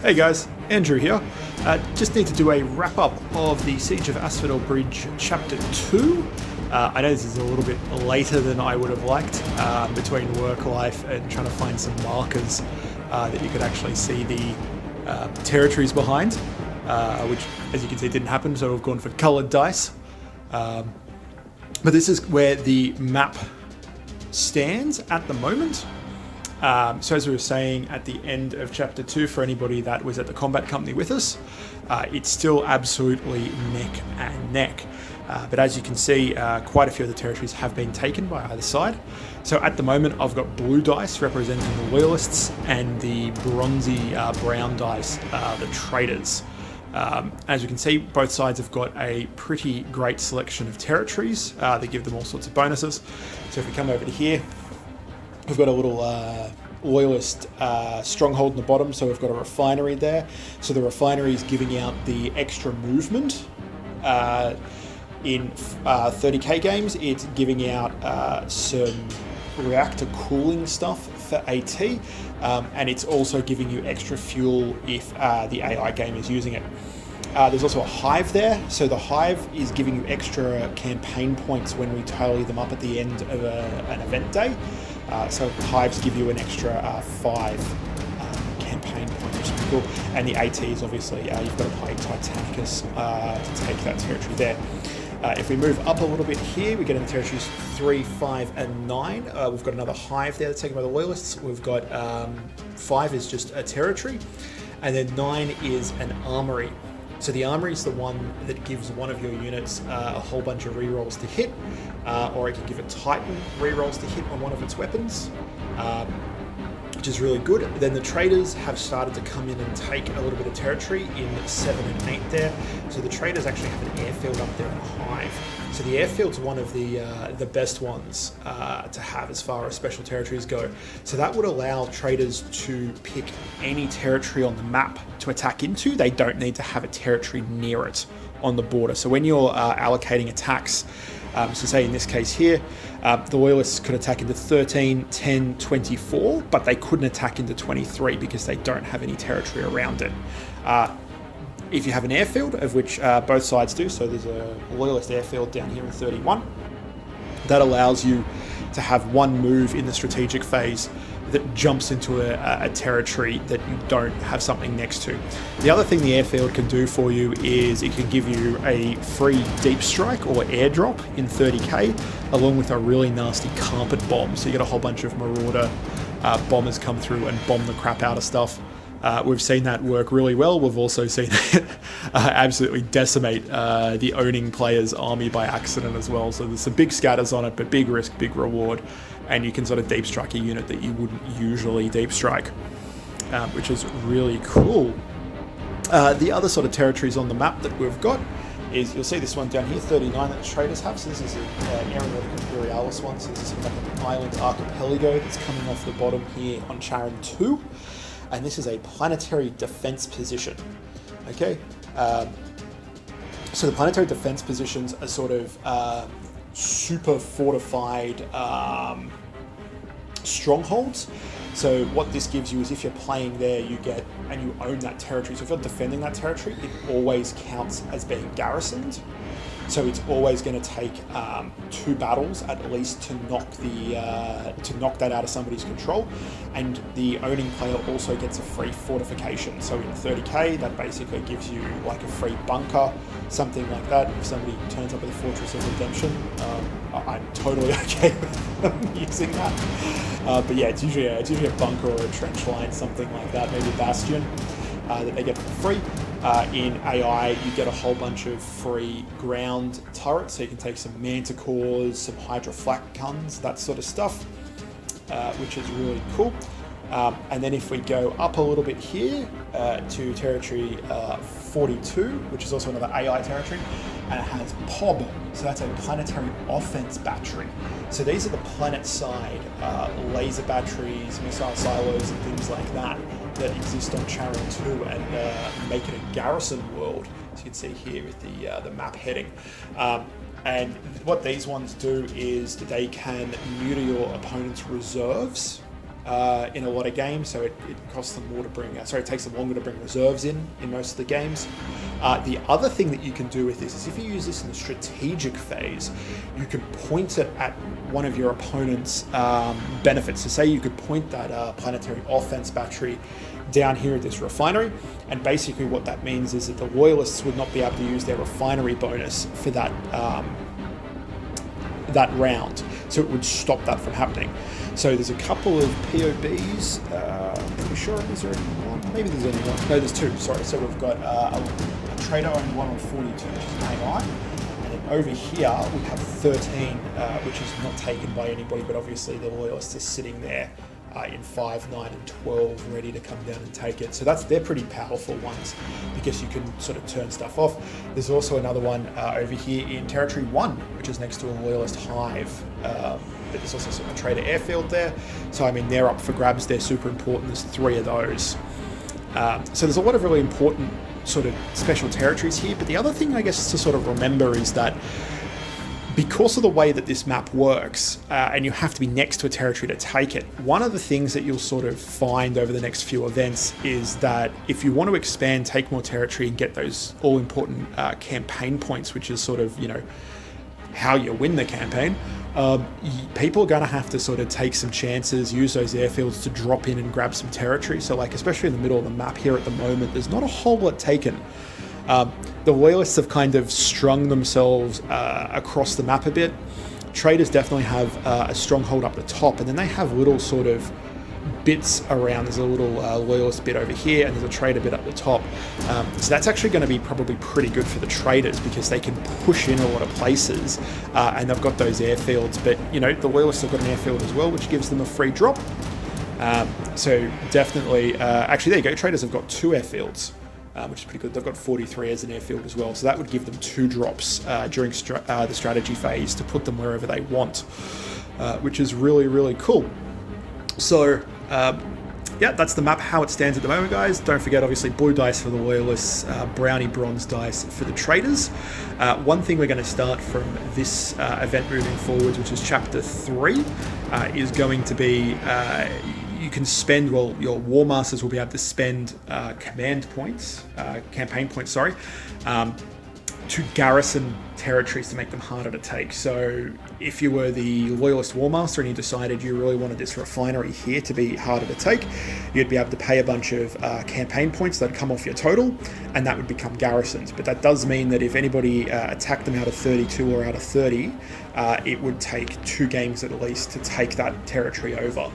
Hey guys, Andrew here. Just need to do a wrap up of the Siege of Asphodel Bridge Chapter 2. I know this is a little bit later than I would have liked, between work life and trying to find some markers that you could actually see the territories behind, which as you can see didn't happen, so we've gone for coloured dice. But this is where the map stands at the moment. So as we were saying at the end of Chapter 2, for anybody that was at the combat company with us, it's still absolutely neck and neck. But as you can see, quite a few of the territories have been taken by either side. So at the moment, I've got blue dice representing the loyalists and the bronzy brown dice, the traitors. As you can see, both sides have got a pretty great selection of territories that give them all sorts of bonuses. So if we come over to here, we've got a little loyalist stronghold in the bottom, so we've got a refinery there. So the refinery is giving out the extra movement. In 30k games, it's giving out some reactor cooling stuff for AT, and it's also giving you extra fuel if the AI game is using it. There's also a hive there, so the hive is giving you extra campaign points when we tally them up at the end of an event day. So hives give you an extra 5 campaign points, which is pretty cool. And the AT is obviously, you've got to play Titanicus to take that territory there. If we move up a little bit here, we get into territories 3, 5, and 9. We've got another hive there that's taken by the loyalists. We've got 5 is just a territory, and then 9 is an armory. So the armory is the one that gives one of your units a whole bunch of rerolls to hit, or it can give a Titan rerolls to hit on one of its weapons, which is really good. Then the traders have started to come in and take a little bit of territory in 7 and 8 there. So the traders actually have an airfield up there in a hive. So the airfield's one of the best ones to have as far as special territories go. So that would allow traders to pick any territory on the map to attack into. They don't need to have a territory near it on the border. So when you're allocating attacks, so say in this case here, the loyalists could attack into 13, 10, 24, but they couldn't attack into 23 because they don't have any territory around it. If you have an airfield, of which both sides do, so there's a loyalist airfield down here in 31, that allows you to have one move in the strategic phase that jumps into a territory that you don't have something next to. The other thing the airfield can do for you is it can give you a free deep strike or airdrop in 30k, along with a really nasty carpet bomb. So you get a whole bunch of marauder bombers come through and bomb the crap out of stuff. We've seen that work really well. We've also seen it absolutely decimate the owning player's army by accident as well. So there's some big scatters on it, but big risk, big reward. And you can sort of deep strike a unit that you wouldn't usually deep strike, which is really cool. The other sort of territories on the map that we've got is, you'll see this one down here, 39, that the traders have. So this is an Aeronautica Imperialis one. So this is like an island archipelago that's coming off the bottom here on Charon 2. And this is a planetary defense position. Okay, so the planetary defense positions are sort of super fortified strongholds. So what this gives you is, if you're playing there, you get, and you own that territory. So if you're defending that territory, it always counts as being garrisoned. So it's always going to take 2 battles at least to knock that out of somebody's control, and the owning player also gets a free fortification. So in 30k, that basically gives you like a free bunker, something like that. If somebody turns up with a Fortress of Redemption, I'm totally okay with them using that. But yeah, it's usually a bunker or a trench line, something like that, maybe a bastion that they get for free. In AI, you get a whole bunch of free ground turrets, so you can take some manticores, some hydroflak guns, that sort of stuff, which is really cool. And then if we go up a little bit here to territory 42, which is also another AI territory, and it has POB, so that's a planetary offense battery. So these are the planet side laser batteries, missile silos, and things like that exist on Charon 2 and make it a garrison world, as you can see here with the map heading. And what these ones do is they can neuter your opponent's reserves in a lot of games, so it costs them more to bring. It takes them longer to bring reserves in most of the games. The other thing that you can do with this is if you use this in the strategic phase, you can point it at one of your opponent's benefits. So say you could point that planetary offense battery down here at this refinery, and basically what that means is that the loyalists would not be able to use their refinery bonus for that that round, so it would stop that from happening. So there's a couple of POBs, I'm pretty sure, is there one? Maybe there's only one. No, there's two, sorry. So we've got a trader-owned one on 42, which is AI, and then over here we have 13, which is not taken by anybody, but obviously the loyalists are sitting there in 5, 9, and 12, ready to come down and take it. So they're pretty powerful ones because you can sort of turn stuff off. There's also another one over here in Territory 1, which is next to a loyalist hive. But there's also a trader airfield there. So I mean, they're up for grabs. They're super important. There's 3 of those. So there's a lot of really important sort of special territories here. But the other thing I guess to sort of remember is that because of the way that this map works, and you have to be next to a territory to take it, one of the things that you'll sort of find over the next few events is that if you want to expand, take more territory, and get those all-important campaign points, which is sort of, you know, how you win the campaign, people are going to have to sort of take some chances, use those airfields to drop in and grab some territory. So like, especially in the middle of the map here at the moment, there's not a whole lot taken. The loyalists have kind of strung themselves across the map a bit. Traders definitely have a stronghold up the top, and then they have little sort of bits around. There's a little loyalist bit over here, and there's a trader bit up the top. So that's actually going to be probably pretty good for the traders because they can push in a lot of places, and they've got those airfields. But you know, the loyalists have got an airfield as well, which gives them a free drop. So definitely, actually, there you go. Traders have got 2 airfields. Which is pretty good. They've got 43 as an airfield as well, so that would give them 2 drops during the strategy phase to put them wherever they want, which is really, really cool. So, yeah, that's the map, how it stands at the moment, guys. Don't forget, obviously, blue dice for the loyalists, brownie bronze dice for the traders. One thing we're going to start from this event moving forwards, which is Chapter 3, is going to be... you can spend, well, your War Masters will be able to spend campaign points, to garrison territories to make them harder to take. So if you were the Loyalist War Master and you decided you really wanted this refinery here to be harder to take, you'd be able to pay a bunch of campaign points that come off your total, and that would become garrisons. But that does mean that if anybody attacked them out of 32 or out of 30, it would take 2 games at least to take that territory over.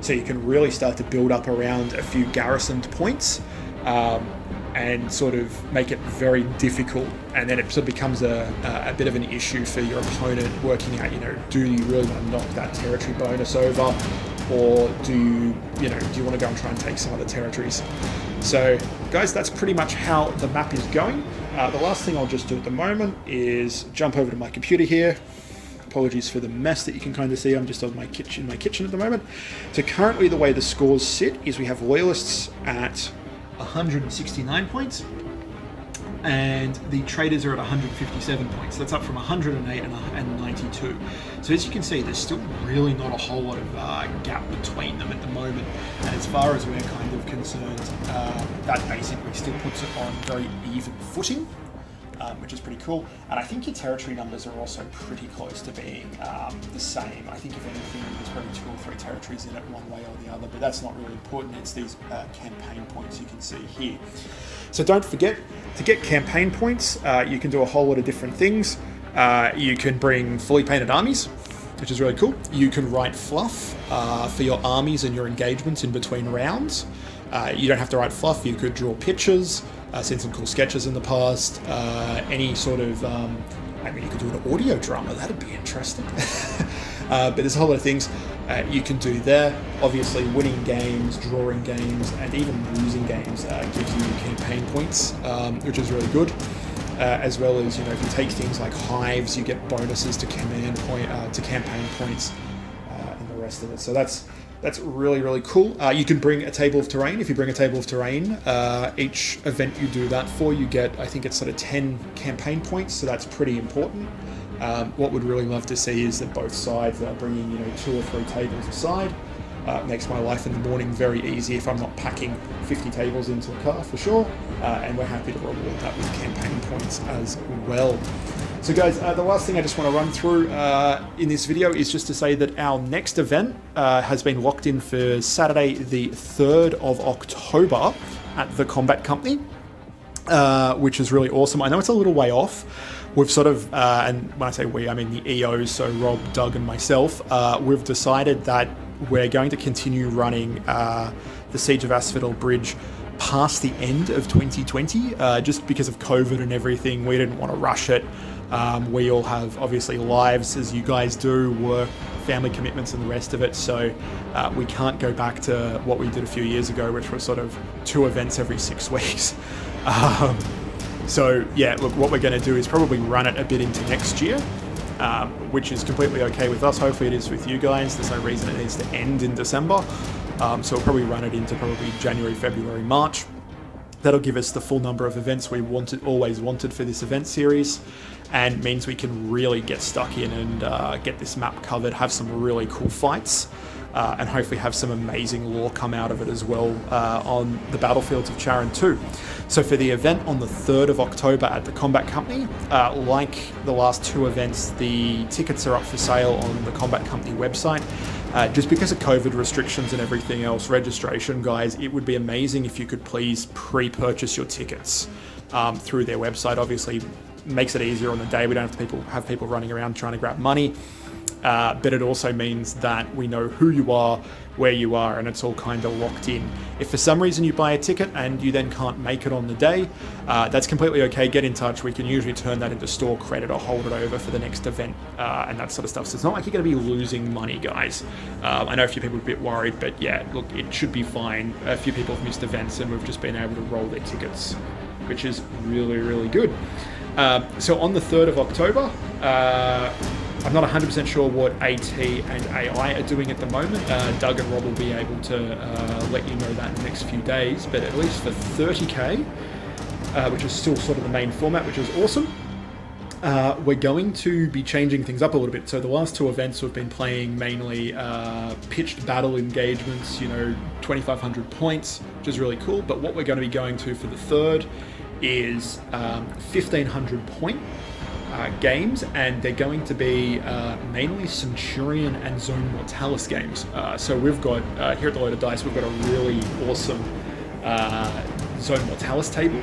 So you can really start to build up around a few garrisoned points and sort of make it very difficult. And then it sort of becomes a bit of an issue for your opponent working out, you know, do you really want to knock that territory bonus over, or do you want to go and try and take some other territories? So guys, that's pretty much how the map is going. The last thing I'll just do at the moment is jump over to my computer here. Apologies for the mess that you can kind of see. I'm just on my kitchen at the moment. So currently the way the scores sit is we have loyalists at 169 points and the traders are at 157 points. That's up from 108 and 92. So as you can see, there's still really not a whole lot of gap between them at the moment. And as far as we're kind of concerned, that basically still puts it on very even footing. Which is pretty cool. And I think your territory numbers are also pretty close to being the same. I think if anything, there's probably 2 or 3 territories in it one way or the other, but that's not really important. It's these campaign points you can see here. So don't forget, to get campaign points, you can do a whole lot of different things. You can bring fully painted armies, which is really cool. You can write fluff for your armies and your engagements in between rounds. You don't have to write fluff. You could draw pictures, seen some cool sketches in the past, any sort of, I mean, you could do an audio drama, that'd be interesting. But there's a whole lot of things you can do there. Obviously, winning games, drawing games, and even losing games gives you campaign points, which is really good. As well as, you know, if you take things like hives, you get bonuses to campaign points, and the rest of it. So that's really, really cool. You can bring a table of terrain. If you bring a table of terrain, each event you do that for, you get, I think it's sort of 10 campaign points, so that's pretty important. What we'd really love to see is that both sides are bringing, you know, 2 or 3 tables aside. Makes my life in the morning very easy if I'm not packing 50 tables into a car for sure. And we're happy to reward that with campaign points as well. So guys, the last thing I just want to run through in this video is just to say that our next event has been locked in for Saturday the 3rd of October at the Combat Company, which is really awesome. I know it's a little way off. We've sort of, and when I say we, I mean the EOs, so Rob, Doug and myself, we've decided that we're going to continue running the Siege of Asphodel Bridge past the end of 2020, just because of COVID and everything. We didn't want to rush it. We all have obviously lives, as you guys do, work, family commitments and the rest of it, so we can't go back to what we did a few years ago, which was sort of 2 events every 6 weeks. So yeah, look, what we're going to do is probably run it a bit into next year, which is completely okay with us. Hopefully it is with you guys. There's no reason it needs to end in December. So we'll probably run it into probably January, February, March. That'll give us the full number of events we always wanted for this event series, and means we can really get stuck in and get this map covered, have some really cool fights, and hopefully have some amazing lore come out of it as well on the battlefields of Charon 2. So for the event on the 3rd of October at the Combat Company, like the last 2 events, the tickets are up for sale on the Combat Company website. Just because of COVID restrictions and everything else, registration, guys, it would be amazing if you could please pre-purchase your tickets through their website. Obviously, makes it easier on the day. We don't have people running around trying to grab money. But it also means that we know who you are, where you are, and it's all kind of locked in. If for some reason you buy a ticket and you then can't make it on the day, that's completely okay. Get in touch. We can usually turn that into store credit or hold it over for the next event and that sort of stuff. So it's not like you're going to be losing money, guys. I know a few people are a bit worried, but yeah, look, it should be fine. A few people have missed events and we've just been able to roll their tickets, which is really, really good. So on the 3rd of October, I'm not 100% sure what AT and AI are doing at the moment. Doug and Rob will be able to let you know that in the next few days, but at least for 30k, which is still sort of the main format, which is awesome, we're going to be changing things up a little bit. So the last 2 events we've been playing mainly pitched battle engagements, 2,500 points, which is really cool. But what we're going to be going to for the 3rd is 1,500 point games, and they're going to be mainly Centurion and Zone Mortalis games. So we've got, here at the Loaded Dice, we've got a really awesome Zone Mortalis table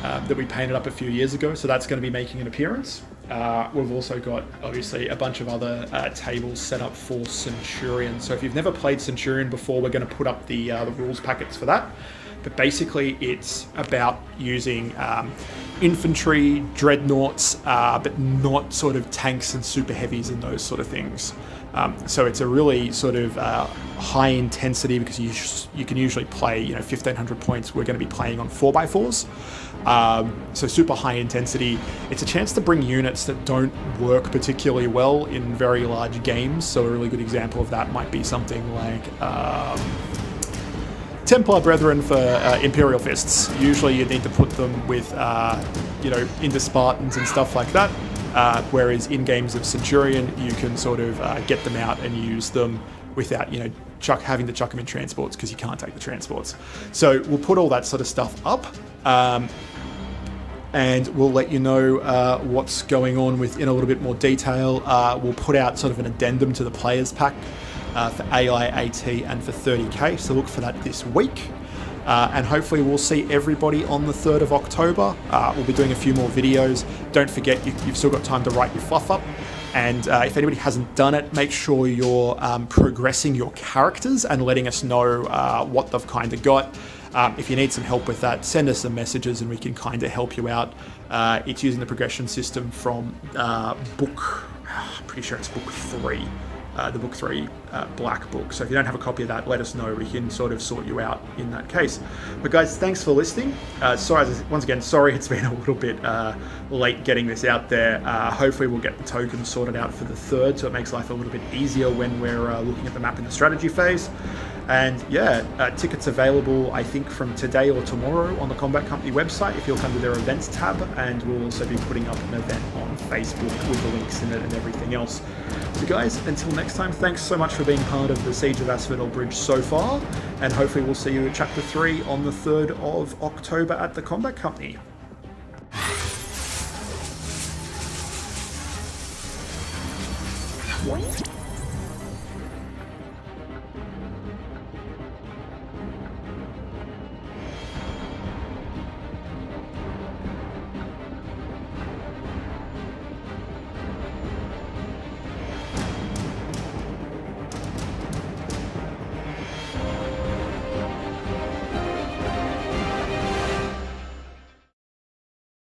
that we painted up a few years ago, so that's going to be making an appearance. We've also got, obviously, a bunch of other tables set up for Centurion. So if you've never played Centurion before, we're going to put up the rules packets for that. But basically, it's about using infantry, dreadnoughts, but not sort of tanks and super heavies and those sort of things. So it's a really sort of high intensity, because you can usually play 1,500 points. We're going to be playing on 4x4s. So super high intensity. It's a chance to bring units that don't work particularly well in very large games. So a really good example of that might be something like Templar Brethren for Imperial Fists. Usually you need to put them with, into Spartans and stuff like that. Whereas in games of Centurion, you can sort of get them out and use them without, having to chuck them in transports, because you can't take the transports. So we'll put all that sort of stuff up. And we'll let you know what's going on in a little bit more detail. We'll put out sort of an addendum to the players pack for AI, AT, and for 30k, so look for that this week. And hopefully we'll see everybody on the 3rd of October. We'll be doing a few more videos. Don't forget, you've still got time to write your fluff up. And if anybody hasn't done it, make sure you're progressing your characters and letting us know what they've kind of got. If you need some help with that, send us some messages and we can kind of help you out. It's using the progression system from pretty sure it's book 3. The book 3 black book. So if you don't have a copy of that, let us know. We can sort of sort you out in that case. But guys, thanks for listening. Once again, sorry it's been a little bit late getting this out there. Hopefully we'll get the tokens sorted out for the 3rd, so it makes life a little bit easier when we're looking at the map in the strategy phase. And yeah, tickets available, I think, from today or tomorrow on the Combat Company website if you'll come to their events tab, and we'll also be putting up an event on Facebook with the links in it and everything else. So guys, until next time, thanks so much for being part of the Siege of Asphodel Bridge so far, and hopefully we'll see you at Chapter 3 on the 3rd of October at the Combat Company. What?